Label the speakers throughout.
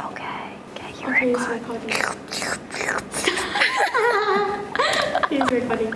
Speaker 1: Okay, you
Speaker 2: Okay, he's
Speaker 1: record.
Speaker 2: recording. He's recording.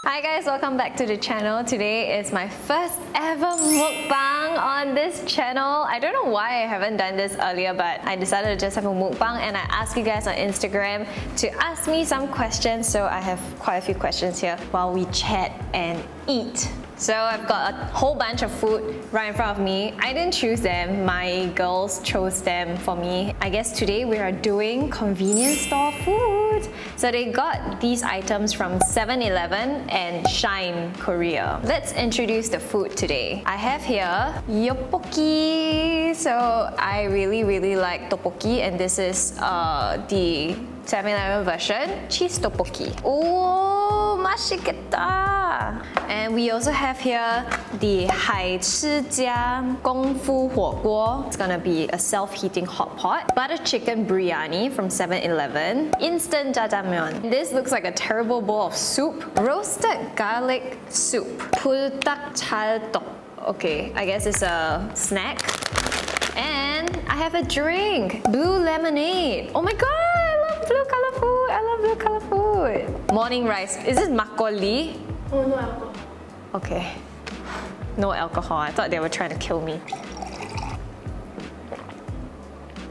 Speaker 1: Hi guys, welcome back to the channel. Today is my first ever mukbang on this channel. I don't know why I haven't done this earlier, but I decided to just have a mukbang and I asked you guys on Instagram to ask me some questions. So I have quite a few questions here while we chat and eat. So I've got a whole bunch of food right in front of me. I didn't choose them, my girls chose them for me. I guess today we are doing convenience store food. So they got these items from 7-Eleven and Shine Korea. Let's introduce the food today. I have here tteokbokki. So I really like tteokbokki, and this is the 7-Eleven version, cheese tteokbokki. Oh, 맛있겠다. And we also have here the 海吃家功夫火锅. It's gonna be a self-heating hot pot. Butter chicken biryani from 7-Eleven. Instant jjajangmyeon. This looks like a terrible bowl of soup. Roasted garlic soup. 불닭 찰떡. Okay, I guess it's a snack. And I have a drink. Blue lemonade. Oh my god, I love blue color food. I love blue color food. Morning rice. Is this makgeolli?
Speaker 2: Oh, no alcohol.
Speaker 1: Okay. No alcohol. I thought they were trying to kill me.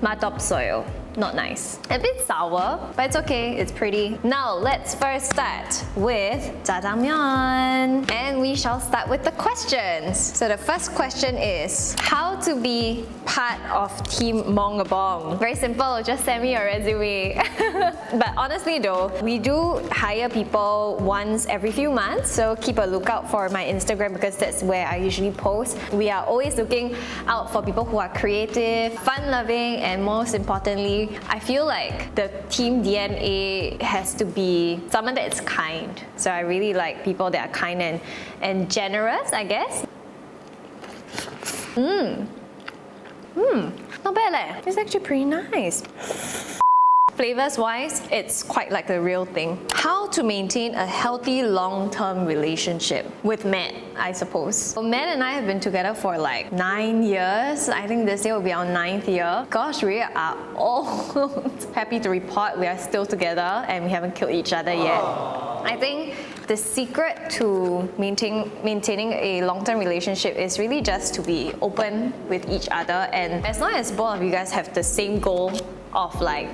Speaker 1: 맛없어요. Not nice. A bit sour, but it's okay. It's pretty. Now let's first start with jjajangmyeon. And we shall start with the questions. So the first question is, how to be part of Team Mongabong? Very simple, just send me your resume. But honestly though, we do hire people once every few months, so keep a lookout for my Instagram because that's where I usually post. We are always looking out for people who are creative, fun-loving, and most importantly, I feel like the team DNA has to be someone that is kind. So I really like people that are kind and generous, I guess. Not bad leh. It's actually pretty nice. Flavors wise, it's quite like the real thing. How to maintain a healthy long-term relationship with Matt, I suppose. So Matt and I have been together for like 9 years. I think this year will be our 9th year. Gosh, we are old. Happy to report we are still together and we haven't killed each other yet. I think the secret to maintaining a long-term relationship is really just to be open with each other, and as long as both of you guys have the same goal of like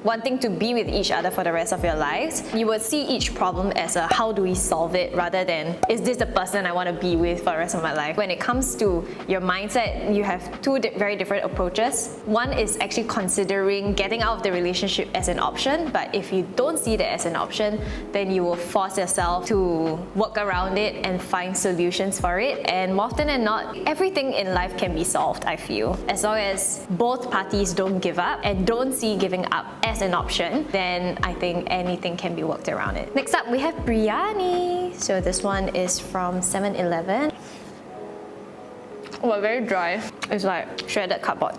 Speaker 1: wanting to be with each other for the rest of your lives, you would see each problem as a how do we solve it rather than is this the person I want to be with for the rest of my life. When it comes to your mindset, you have two very different approaches. One is actually considering getting out of the relationship as an option, but if you don't see that as an option, then you will force yourself to work around it and find solutions for it. And more often than not, everything in life can be solved, I feel. As long as both parties don't give up and don't see giving up as an option, then I think anything can be worked around it. Next up, we have biryani. So this one is from 7-Eleven. Oh, very dry. It's like shredded cardboard.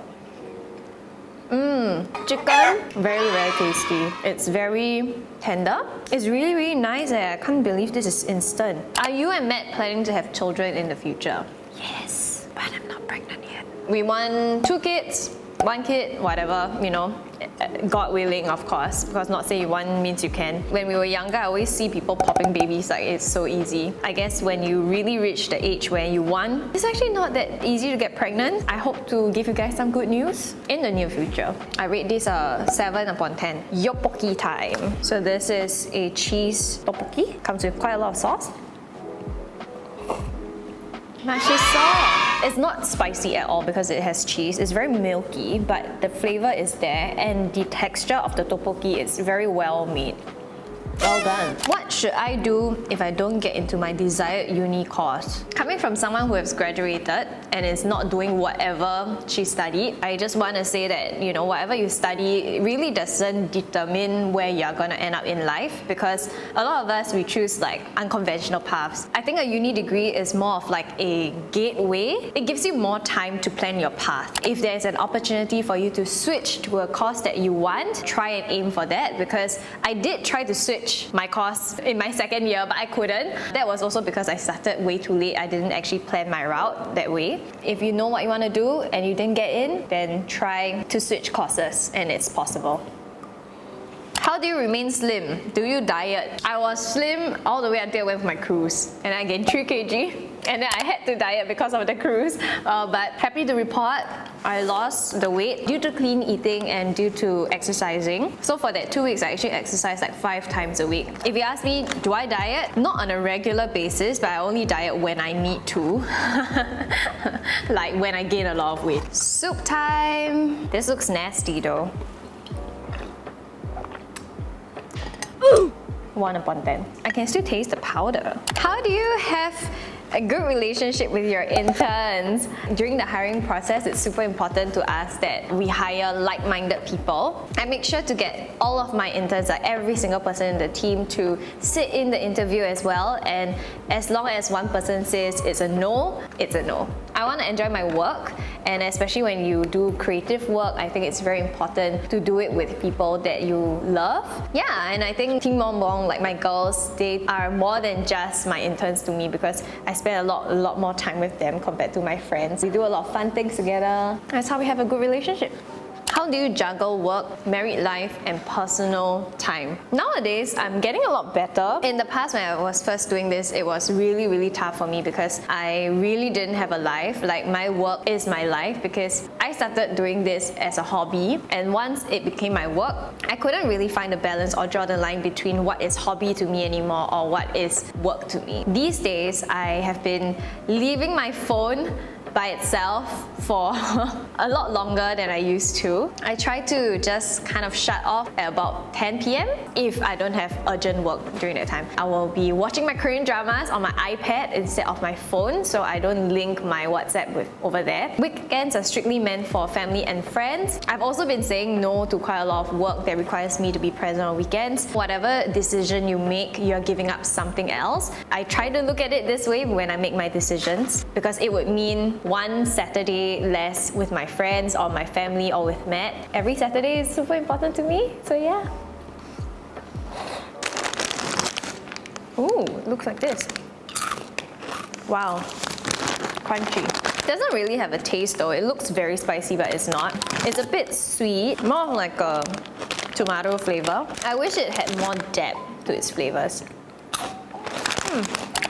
Speaker 1: Chicken, very tasty. It's very tender. It's really nice. I can't believe this is instant. Are you and Matt planning to have children in the future? Yes, but I'm not pregnant yet. We want 2 kids, 1 kid, whatever, you know, God willing, of course, because not saying one means you can. When we were younger, I always see people popping babies like it's so easy. I guess when you really reach the age where you want, it's actually not that easy to get pregnant. I hope to give you guys some good news in the near future. I rate this a 7/10. Tteokbokki time. So this is a cheese tteokbokki. Comes with quite a lot of sauce. 맛있어. It's not spicy at all because it has cheese. It's very milky, but the flavor is there, and the texture of the tteokbokki is very well made. Well done. What should I do if I don't get into my desired uni course? Coming from someone who has graduated and is not doing whatever she studied, I just want to say that, you know, whatever you study really doesn't determine where you're going to end up in life, because a lot of us, we choose like unconventional paths. I think a uni degree is more of like a gateway. It gives you more time to plan your path. If there's an opportunity for you to switch to a course that you want, try and aim for that, because I did try to switch switch my course in my second year, but I couldn't. That was also because I started way too late. I didn't actually plan my route that way. If you know what you want to do and you didn't get in, then try to switch courses, and it's possible. How do you remain slim? Do you diet? I was slim all the way until I went for my cruise, and I gained 3 kg. And then I had to diet because of the cruise. But happy to report, I lost the weight due to clean eating and due to exercising. So for that 2 weeks, I actually exercised like 5 times a week. If you ask me, do I diet? Not on a regular basis, but I only diet when I need to. Like when I gain a lot of weight. Soup time. This looks nasty though. 1 upon 10. I can still taste the powder. How do you have a good relationship with your interns? During the hiring process, it's super important to us that we hire like-minded people. I make sure to get all of my interns, like every single person in the team, to sit in the interview as well, and as long as one person says it's a no, it's a no. I want to enjoy my work, and especially when you do creative work, I think it's very important to do it with people that you love. Yeah, and I think Team Mongabong, like my girls, they are more than just my interns to me, because I spend a lot more time with them compared to my friends. We do a lot of fun things together. That's how we have a good relationship. How do you juggle work, married life, and personal time? Nowadays, I'm getting a lot better. In the past, when I was first doing this, it was really tough for me because I really didn't have a life. Like, my work is my life because I started doing this as a hobby, and once it became my work, I couldn't really find a balance or draw the line between what is hobby to me anymore or what is work to me. These days, I have been leaving my phone by itself for a lot longer than I used to. I try to just kind of shut off at about 10 p.m. if I don't have urgent work during that time. I will be watching my Korean dramas on my iPad instead of my phone, so I don't link my WhatsApp with over there. Weekends are strictly meant for family and friends. I've also been saying no to quite a lot of work that requires me to be present on weekends. Whatever decision you make, you're giving up something else. I try to look at it this way when I make my decisions, because it would mean one Saturday less with my friends or my family or with Matt. Every Saturday is super important to me, so yeah. Ooh, it looks like this. Wow, crunchy. Doesn't really have a taste though. It looks very spicy, but it's not. It's a bit sweet, more like a tomato flavor. I wish it had more depth to its flavors.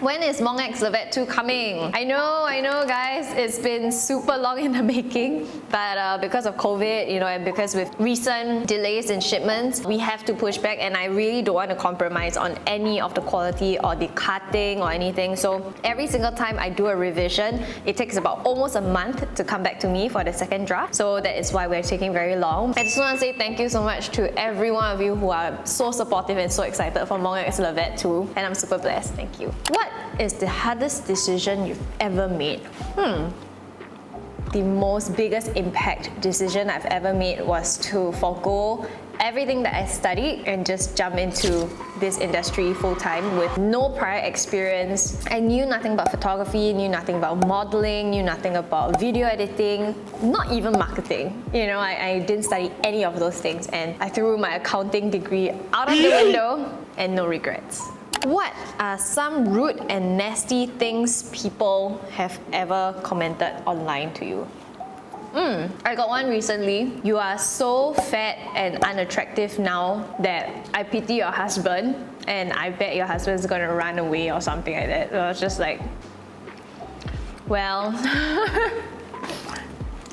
Speaker 1: When is Mong x Lovet 2 coming? I know guys, it's been super long in the making, but because of COVID, and because with recent delays in shipments, we have to push back, and I really don't want to compromise on any of the quality or the cutting or anything. So every single time I do a revision, it takes about almost a month to come back to me for the second draft. So that is why we're taking very long. I just want to say thank you so much to every one of you who are so supportive and so excited for Mong x Lovet 2, and I'm super blessed. Thank you. What is the hardest decision you've ever made? The biggest impact decision I've ever made was to forgo everything that I studied and just jump into this industry full-time with no prior experience. I knew nothing about photography, knew nothing about modeling, knew nothing about video editing, not even marketing. I didn't study any of those things, and I threw my accounting degree out of the window, and no regrets. What are some rude and nasty things people have ever commented online to you? I got one recently. You are so fat and unattractive now that I pity your husband, and I bet your husband's gonna run away or something like that. So I was just like, well,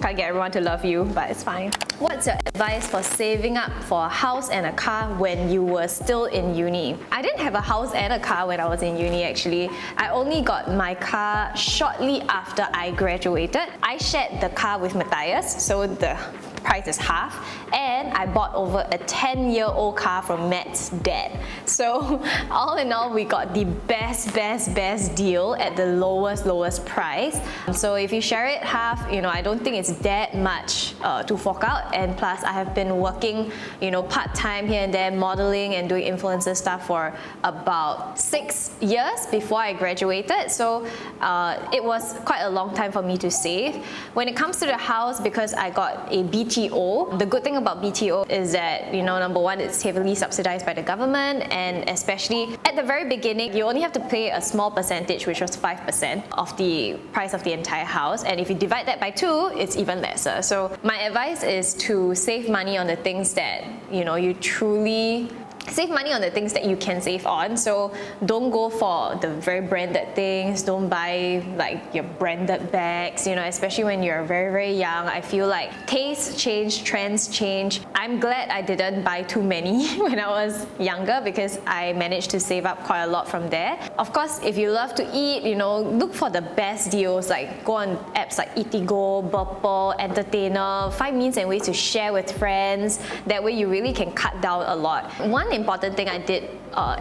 Speaker 1: can't get everyone to love you, but it's fine. What's your advice for saving up for a house and a car when you were still in uni? I didn't have a house and a car when I was in uni actually. I only got my car shortly after I graduated. I shared the car with Matthias, so the price is half, and I bought over a 10-year-old car from Matt's dad. So all in all, we got the best deal at the lowest price. So if you share it half, I don't think it's that much to fork out, and plus I have been working part-time here and there, modeling and doing influencer stuff for about 6 years before I graduated, so it was quite a long time for me to save. When it comes to the house, because I got a BTO, the good thing about BTO is that number one, it's heavily subsidized by the government, and especially at the very beginning, you only have to pay a small percentage, which was 5% of the price of the entire house, and if you divide that by 2, it's even lesser. So my advice is to save money on the things that you truly save money on the things that you can save on. So don't go for the very branded things. Don't buy like your branded bags, especially when you're very, very young. I feel like tastes change, trends change. I'm glad I didn't buy too many when I was younger because I managed to save up quite a lot from there. Of course, if you love to eat, look for the best deals. Like go on apps like Eatigo, Burple, Entertainer. Find means and ways to share with friends. That way you really can cut down a lot. One important thing I did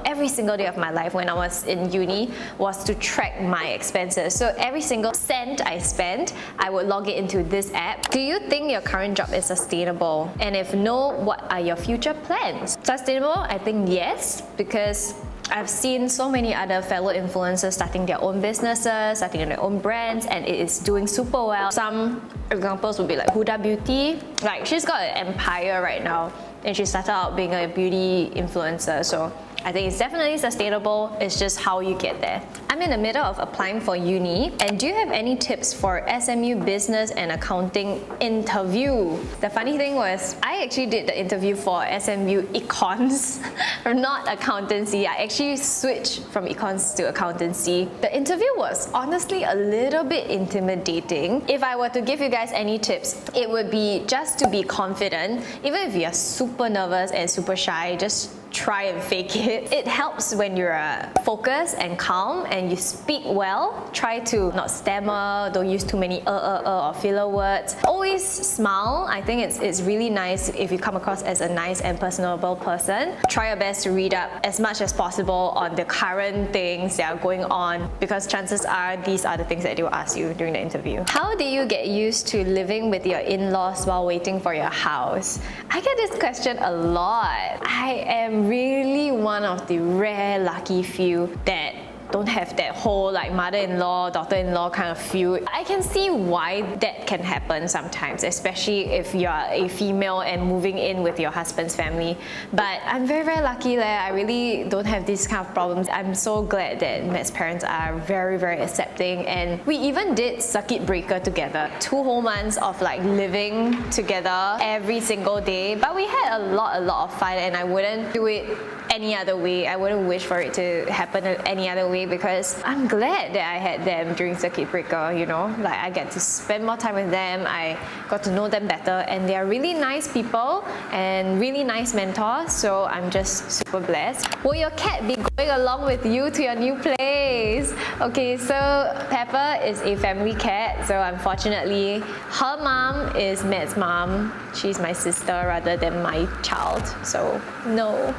Speaker 1: every single day of my life when I was in uni was to track my expenses. So every single cent I spent, I would log it into this app. Do you think your current job is sustainable? And if no, what are your future plans? Sustainable? I think yes, because I've seen so many other fellow influencers starting their own businesses, starting their own brands, and it is doing super well. Some examples would be like Huda Beauty. Like she's got an empire right now, and she started out being a beauty influencer. So I think it's definitely sustainable. It's just how you get there. I'm in the middle of applying for uni, and do you have any tips for SMU Business and Accounting interview? The funny thing was, I actually did the interview for SMU Econs, not accountancy. I actually switched from Econs to accountancy. The interview was honestly a little bit intimidating. If I were to give you guys any tips, it would be just to be confident. Even if you're super nervous and super shy, just try and fake it. It helps when you're focused and calm and you speak well. Try to not stammer, don't use too many or filler words. Always smile. I think it's really nice if you come across as a nice and personable person. Try your best to read up as much as possible on the current things that are going on, because chances are these are the things that they will ask you during the interview. How do you get used to living with your in-laws while waiting for your house? I get this question a lot. I am really one of the rare lucky few that don't have that whole like mother-in-law, daughter-in-law kind of feud. I can see why that can happen sometimes, especially if you're a female and moving in with your husband's family. But I'm very, very lucky that I really don't have these kind of problems. I'm so glad that Matt's parents are very, very accepting, and we even did circuit breaker together. 2 whole months of like living together every single day. But we had a lot of fun, and I wouldn't do it any other way. I wouldn't wish for it to happen any other way, because I'm glad that I had them during circuit breaker, like I get to spend more time with them, I got to know them better, and they are really nice people and really nice mentors, so I'm just super blessed. Will your cat be going along with you to your new place? Okay, so Pepper is a family cat, so unfortunately her mom is Matt's mom. She's my sister rather than my child, so no.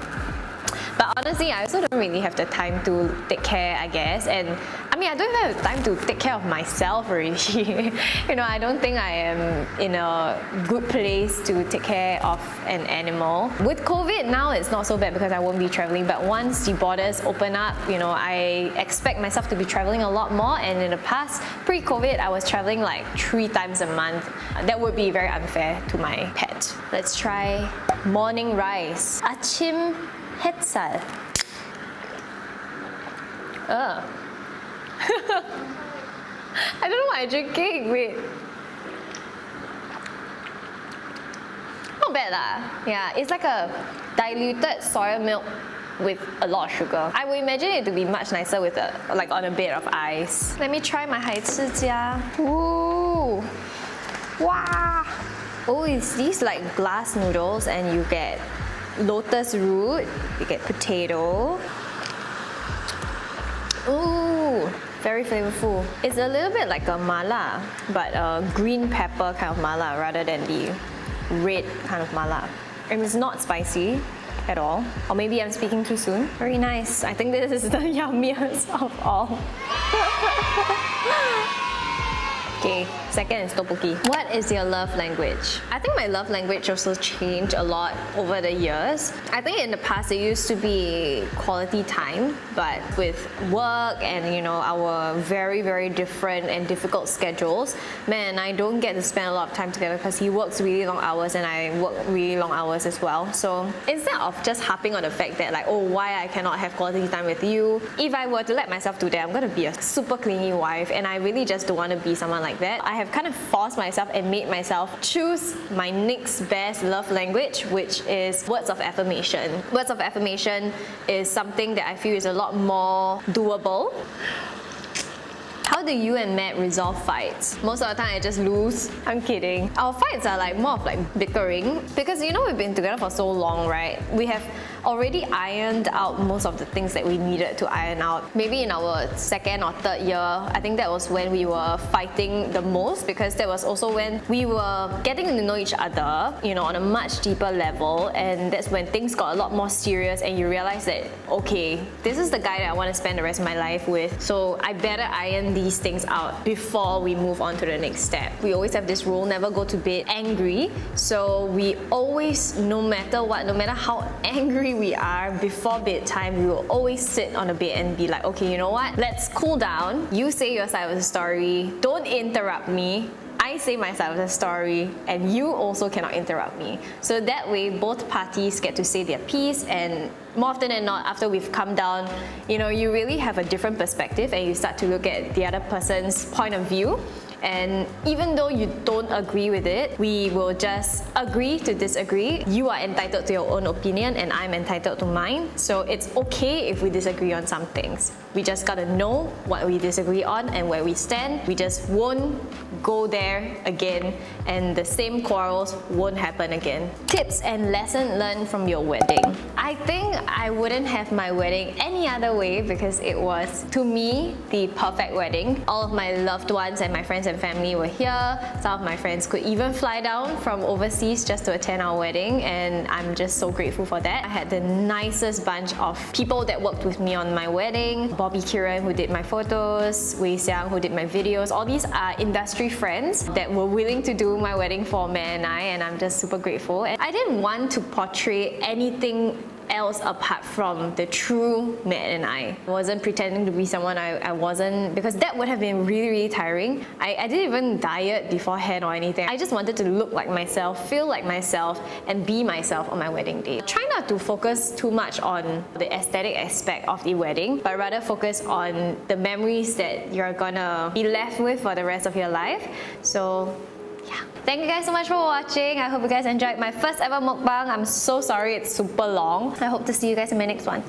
Speaker 1: But honestly, I also don't really have the time to take care, I guess. And I mean, I don't even have time to take care of myself already. I don't think I am in a good place to take care of an animal. With COVID now, it's not so bad because I won't be traveling. But once the borders open up, I expect myself to be traveling a lot more. And in the past, pre-COVID, I was traveling like 3 times a month. That would be very unfair to my pet. Let's try morning rice. Achim 햇살. I don't know why I'm drinking. Wait. Not bad lah. Yeah, it's like a diluted soya milk with a lot of sugar. I would imagine it to be much nicer with on a bed of ice. Let me try my 海吃家. Ooh. Wow. Oh, it's these like glass noodles, and you get lotus root, you get potato. Ooh, very flavorful. It's a little bit like a mala, but a green pepper kind of mala rather than the red kind of mala. And it's not spicy at all. Or maybe I'm speaking too soon. Very nice. I think this is the yummiest of all. Okay, Second is tteokbokki. What is your love language? I think my love language also changed a lot over the years. I think in the past it used to be quality time, but with work and our very different and difficult schedules, man, I don't get to spend a lot of time together because he works really long hours and I work really long hours as well. So instead of just harping on the fact that like, oh, why I cannot have quality time with you, if I were to let myself do that, I'm gonna be a super clingy wife, and I really just don't want to be someone like that. I have kind of forced myself and made myself choose my next best love language, which is words of affirmation. Words of affirmation is something that I feel is a lot more doable. How do you and Matt resolve fights? Most of the time I just lose. I'm kidding. Our fights are like more of like bickering because we've been together for so long, right? We have already ironed out most of the things that we needed to iron out. Maybe in our second or third year, I think that was when we were fighting the most, because that was also when we were getting to know each other, on a much deeper level, and that's when things got a lot more serious and you realize that, okay, this is the guy that I want to spend the rest of my life with, so I better iron these things out before we move on to the next step. We always have this rule, never go to bed angry, so we always, no matter what, no matter how angry we are, before bedtime, we will always sit on the bed and be like, okay, you know what? Let's cool down. You say your side of the story. Don't interrupt me. I say my side of the story, and you also cannot interrupt me. So that way, both parties get to say their piece, and more often than not, after we've come down, you really have a different perspective and you start to look at the other person's point of view. And even though you don't agree with it, we will just agree to disagree. You are entitled to your own opinion and I'm entitled to mine. So it's okay if we disagree on some things. We just gotta know what we disagree on and where we stand. We just won't go there again, and the same quarrels won't happen again. Tips and lesson learned from your wedding. I think I wouldn't have my wedding any other way because it was, to me, the perfect wedding. All of my loved ones and my friends and family were here. Some of my friends could even fly down from overseas just to attend our wedding, and I'm just so grateful for that. I had the nicest bunch of people that worked with me on my wedding. Bobby Kiran, who did my photos, Wei Xiang, who did my videos. All these are industry friends that were willing to do my wedding for Matt and I, and I'm just super grateful. And I didn't want to portray anything else apart from the true Matt and I. I wasn't pretending to be someone I wasn't, because that would have been really tiring. I didn't even diet beforehand or anything. I just wanted to look like myself, feel like myself, and be myself on my wedding day. Try not to focus too much on the aesthetic aspect of the wedding, but rather focus on the memories that you're gonna be left with for the rest of your life. So yeah. Thank you guys so much for watching. I hope you guys enjoyed my first ever mukbang. I'm so sorry it's super long. I hope to see you guys in my next one.